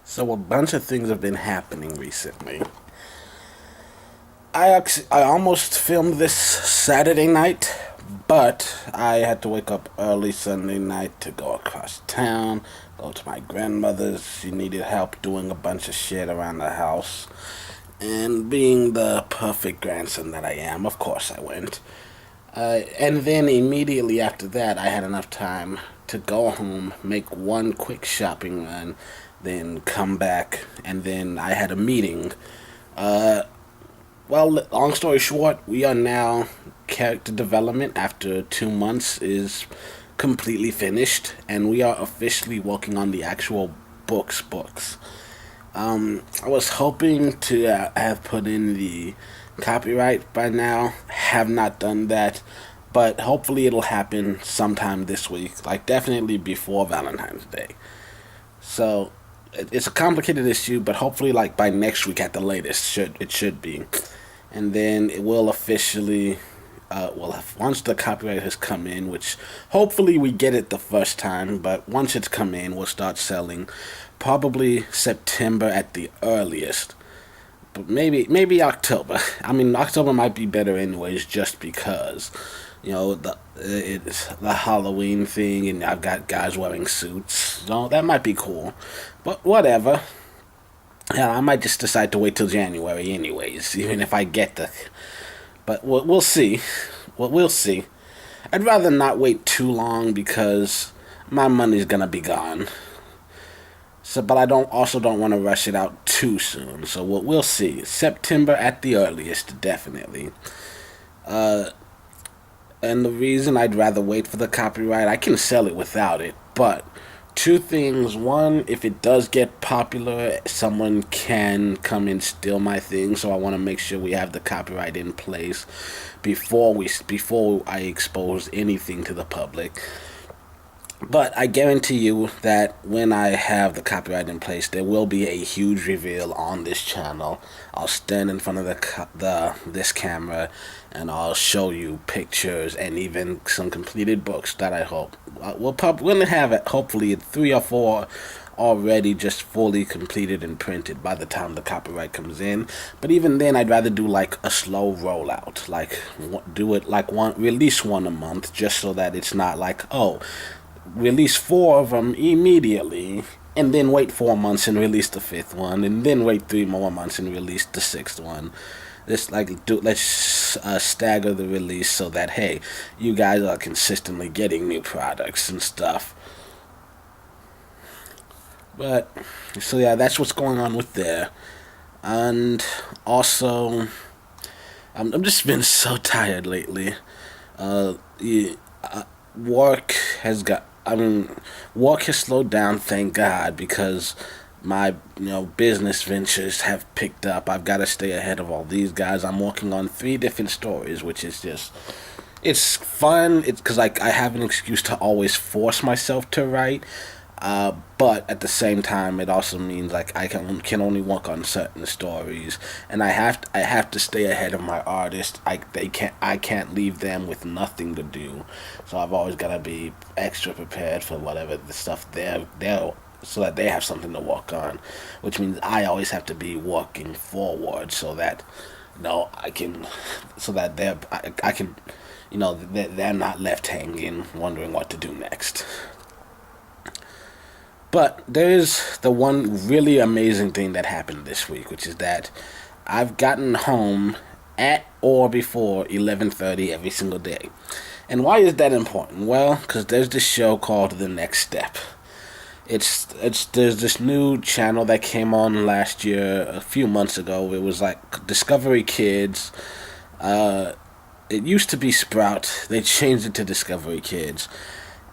So a bunch of things have been happening recently. I almost filmed this Saturday night, but I had to wake up early Sunday night to go across town, go to my grandmother's. She needed help doing a bunch of shit around the house. And being the perfect grandson that I am, of course I went. And then immediately after that, I had enough time to go home, make one quick shopping run, then come back, and then I had a meeting. Uh, well, long story short, we are now character development after 2 months is completely finished, and we are officially working on the actual books. I was hoping to have put in the copyright by now. Have not done that, but hopefully it'll happen sometime this week. Like definitely before Valentine's Day. So it's a complicated issue, but hopefully like by next week at the latest should be, and then it will officially. Well, once the copyright has come in, which hopefully we get it the first time, but once it's come in, we'll start selling probably September at the earliest, but maybe October. I mean, October might be better anyways, just because it's the Halloween thing, and I've got guys wearing suits. So that might be cool, but whatever. Yeah, I might just decide to wait till January anyways, even if I get the. But we'll see. We'll see. I'd rather not wait too long because my money's gonna be gone. So, but I don't want to rush it out too soon. So we'll see. September at the earliest, definitely. Uh, and the reason I'd rather wait for the copyright, I can sell it without it. But two things: one, if it does get popular, someone can come and steal my thing. So I want to make sure we have the copyright in place before I expose anything to the public. But I guarantee you that when I have the copyright in place, there will be a huge reveal on this channel. I'll stand in front of this camera, and I'll show you pictures and even some completed books that I hope we'll have it. Hopefully, 3 or 4 already just fully completed and printed by the time the copyright comes in. But even then, I'd rather do like a slow rollout, like do it like release one a month, just so that it's not like, oh, release 4 of them immediately, and then wait 4 months and release the 5th one, and then wait 3 more months and release the 6th one. Let's stagger the release so that, hey, you guys are consistently getting new products and stuff. But so yeah, that's what's going on with there. And also, I'm just been so tired lately. Yeah, work has got I mean, work has slowed down, thank God, because my business ventures have picked up. I've got to stay ahead of all these guys. I'm working on 3 different stories, which is just it's fun. It's because I have an excuse to always force myself to write. But at the same time, it also means like I can only work on certain stories, and I have to stay ahead of my artists. I can't leave them with nothing to do, so I've always got to be extra prepared for whatever the stuff they're so that they have something to work on, which means I always have to be working forward so that I can so that I can they're not left hanging wondering what to do next. But there's the one really amazing thing that happened this week, which is that I've gotten home at or before 11:30 every single day. And why is that important? Well, because there's this show called The Next Step. There's this new channel that came on last year, a few months ago. It was like Discovery Kids. It used to be Sprout. They changed it to Discovery Kids.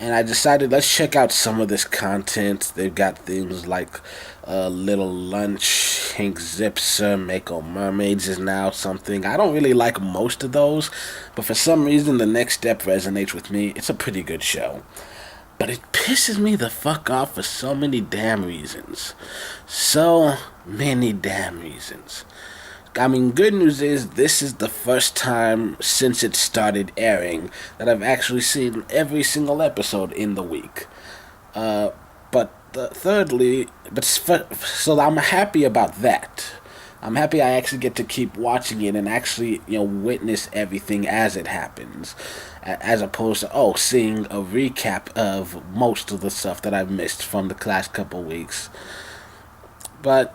And I decided, let's check out some of this content. They've got things like Little Lunch, Hank Zipser, Mako Mermaids is now something. I don't really like most of those, but for some reason The Next Step resonates with me. It's a pretty good show. But it pisses me the fuck off for so many damn reasons. So many damn reasons. I mean, good news is this is the first time since it started airing that I've actually seen every single episode in the week. But thirdly, so I'm happy about that. I'm happy I actually get to keep watching it and actually, witness everything as it happens, as opposed to seeing a recap of most of the stuff that I've missed from the last couple weeks. But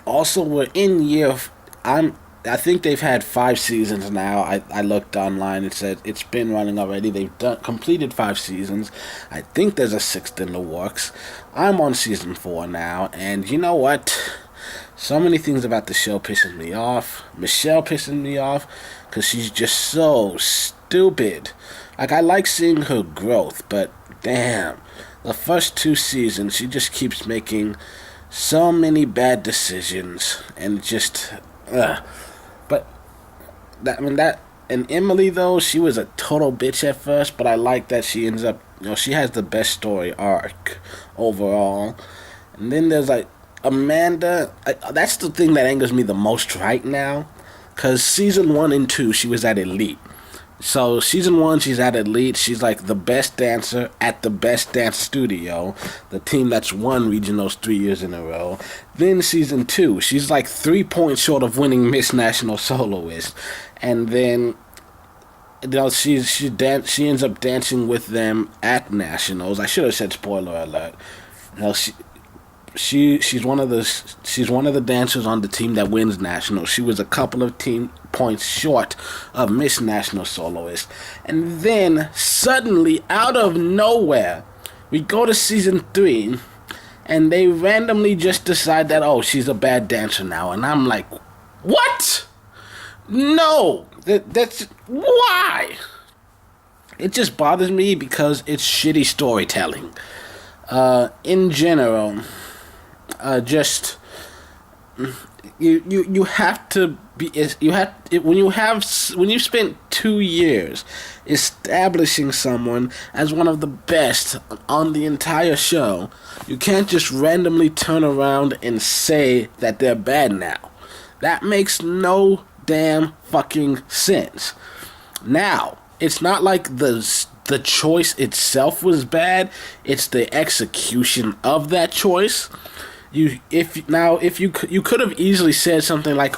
also, we're in year. I think they've had 5 seasons now. I looked online. It said it's been running already. They've completed 5 seasons. I think there's a sixth in the works. I'm on season 4 now, and you know what? So many things about the show pisses me off. Michelle pisses me off because she's just so stupid. Like, I like seeing her growth, but damn, the first 2 seasons she just keeps making so many bad decisions, and just But that and Emily, though, she was a total bitch at first, but I like that she ends up, she has the best story arc overall. And then there's like Amanda. That's the thing that angers me the most right now, because season 1 and 2 she was at Elite. So season 1 she's at Elite. She's like the best dancer at the best dance studio, the team that's won regionals 3 years in a row. Then season 2 she's like 3 points short of winning Miss National Soloist, and then she ends up dancing with them at nationals. I should have said spoiler alert. She's one of the dancers on the team that wins nationals. She was a couple of team points short of Miss National Soloist. And then suddenly, out of nowhere, we go to season 3 and they randomly just decide that, she's a bad dancer now. And I'm like, what? No, that's why. It just bothers me because it's shitty storytelling. In general, just you have to be when you spent 2 years establishing someone as one of the best on the entire show, you can't just randomly turn around and say that they're bad now. That makes no damn fucking sense. Now, it's not like the choice itself was bad, it's the execution of that choice. You could have easily said something like,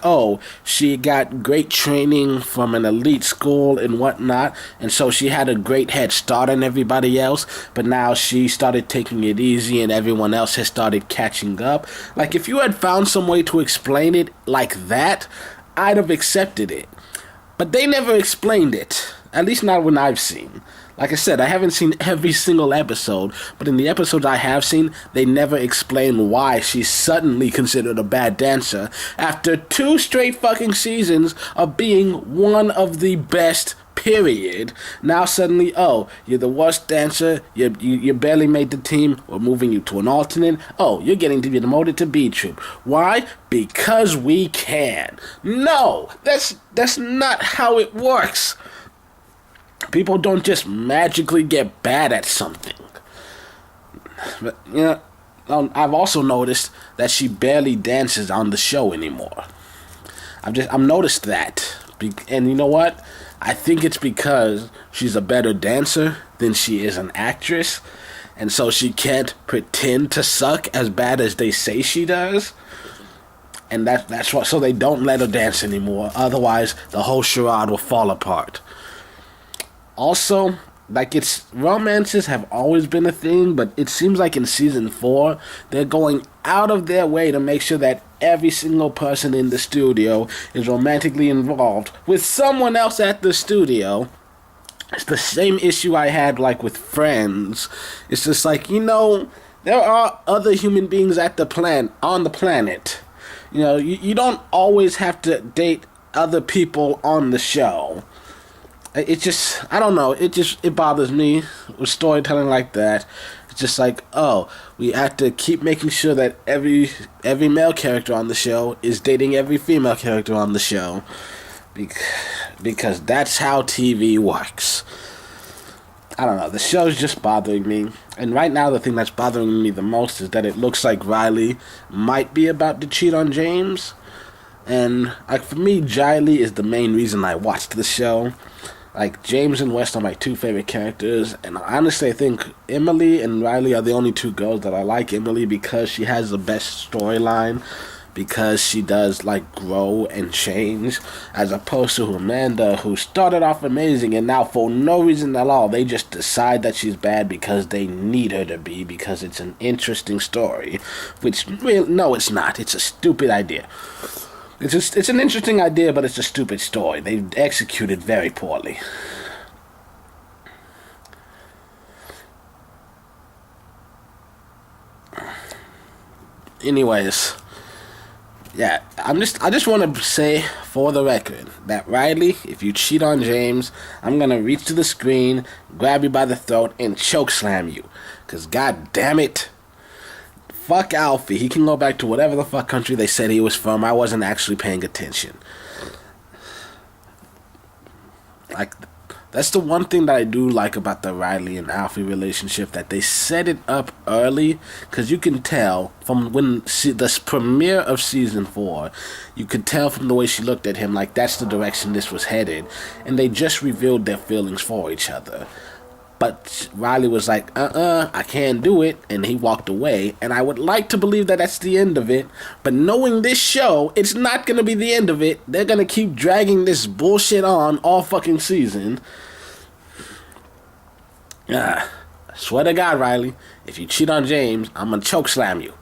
she got great training from an elite school and whatnot, and so she had a great head start on everybody else, but now she started taking it easy and everyone else has started catching up. Like, if you had found some way to explain it like that, I'd have accepted it. But they never explained it, at least not when I've seen. Like I said, I haven't seen every single episode, but in the episodes I have seen, they never explain why she's suddenly considered a bad dancer after 2 straight fucking seasons of being one of the best, period. Now suddenly, you're the worst dancer, you barely made the team, we're moving you to an alternate, you're getting to be demoted to B Troop. Why? Because we can. No, that's not how it works. People don't just magically get bad at something. But, I've also noticed that she barely dances on the show anymore. I've noticed that. And you know what? I think it's because she's a better dancer than she is an actress. And so she can't pretend to suck as bad as they say she does. And that's what, so they don't let her dance anymore. Otherwise, the whole charade will fall apart. Also, romances have always been a thing, but it seems like in season 4, they're going out of their way to make sure that every single person in the studio is romantically involved with someone else at the studio. It's the same issue I had, with Friends. It's just there are other human beings on the planet. You don't always have to date other people on the show. It just, I don't know, it bothers me with storytelling like that. It's just we have to keep making sure that every male character on the show is dating every female character on the show. Because that's how TV works. I don't know, the show's just bothering me. And right now, the thing that's bothering me the most is that it looks like Riley might be about to cheat on James. And for me, Jiley is the main reason I watched the show. Like, James and West are my two favorite characters, and honestly, I think Emily and Riley are the only two girls that I like. Emily because she has the best storyline, because she does, like, grow and change, as opposed to Amanda, who started off amazing, and now for no reason at all, they just decide that she's bad because they need her to be, because it's an interesting story, which, no, it's not. It's a stupid idea. It's an interesting idea, but it's a stupid story. They executed very poorly. Anyways, yeah, I just want to say for the record that Riley, if you cheat on James, I'm gonna reach to the screen, grab you by the throat, and choke slam you. 'Cause god damn it. Fuck Alfie. He can go back to whatever the fuck country they said he was from. I wasn't actually paying attention. Like, that's the one thing that I do like about the Riley and Alfie relationship, that they set it up early, because you can tell from when the premiere of season 4, you could tell from the way she looked at him, like, that's the direction this was headed, and they just revealed their feelings for each other. But Riley was like, I can't do it, and he walked away, and I would like to believe that that's the end of it, but knowing this show, it's not going to be the end of it. They're going to keep dragging this bullshit on all fucking season. I swear to God, Riley, if you cheat on James, I'm going to choke slam you.